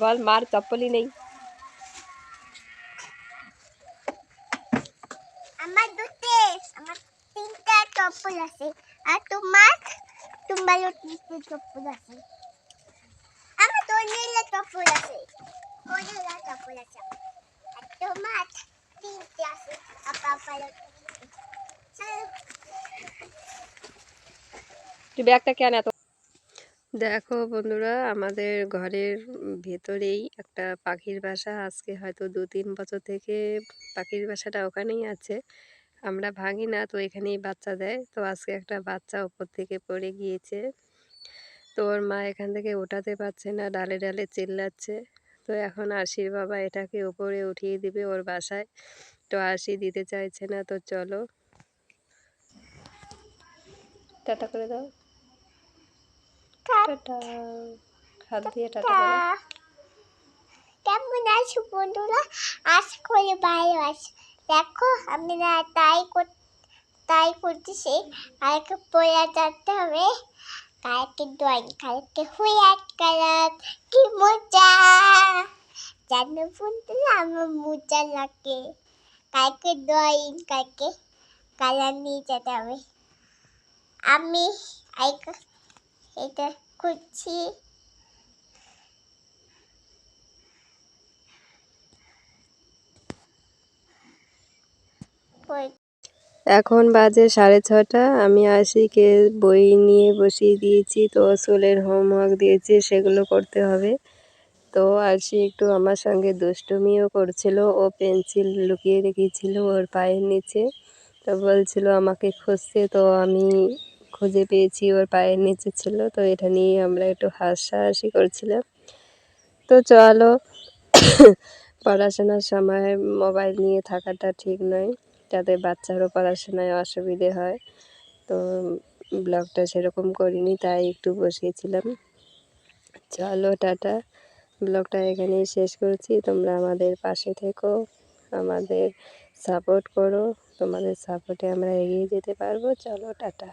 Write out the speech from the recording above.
বল মার চপ্পলই নেই। আমার তিনটা চপ্পল আছে আর তোমারও তিনটা চপ্পল আছে। আমার তোর চপ্পল আছে আর তোমার তিনটে আছে তুই ব্যাগটা কেন এত। দেখো বন্ধুরা, আমাদের ঘরের ভেতরেই একটা পাখির বাসা। আজকে হয়তো 2-3 বছর থেকে পাখির বাসাটা ওখানেই আছে। আমরা ভাঙি না, তো এখানেই বাচ্চা দেয়। তো আজকে একটা বাচ্চা ওপর থেকে পড়ে গিয়েছে। তো ওর মা এখান থেকে ওঠাতে পারছে না, ডালে ডালে চিল্লাচ্ছে। তো এখন আরশির বাবা এটাকে উপরে উঠিয়ে দিবে ওর বাসায়। তো আরশি দিতে চাইছে না। তো চলো, টাটা করে দাও। টাটা, হাত দিয়ে টাটা করো। কেমন আছো বন্ধুরা? আশা করি ভালো আছো। দেখো আমি না তাই করতেছি। কালকে পড়ে যেতে হবে। কালকে ড্রয়িং, কালকে হোয়াইট কালার। কি মজা! জানো বন্ধুরা, আমার মজা লাগে। কালকে ড্রয়িং, কালকে কালার নিয়ে যেতে হবে। আমি এটা করছি। এখন বাজে 6:30। আমি আশিকে বই নিয়ে বসিয়ে দিয়েছি। তো স্কুলের হোমওয়ার্ক দিয়েছি, সেগুলো করতে হবে। তো আরশি একটু আমার সঙ্গে দুষ্টুমিও করছিল। ও পেন্সিল লুকিয়ে রেখেছিল ওর পায়ের নিচে। তো বলছিল আমাকে খুঁজতে। তো আমি খুঁজে পেয়েছি, ওর পায়ের নিচে ছিল। তো এটা নিয়ে আমরা একটু হাসাহাসি করছিলাম। তো চলো, পড়াশোনার সময় মোবাইল নিয়ে থাকাটা ঠিক নয়, যাতে বাচ্চারও পড়াশোনায় অসুবিধে হয়। তো ব্লগটা সেরকম করিনি, তাই একটু বসিয়েছিলাম। চলো টাটা, ব্লগটা এখানেই শেষ করছি। তোমরা আমাদের পাশে থেকো, আমাদের সাপোর্ট করো। তোমাদের সাপোর্টে আমরা এগিয়ে যেতে পারবো। চলো টাটা।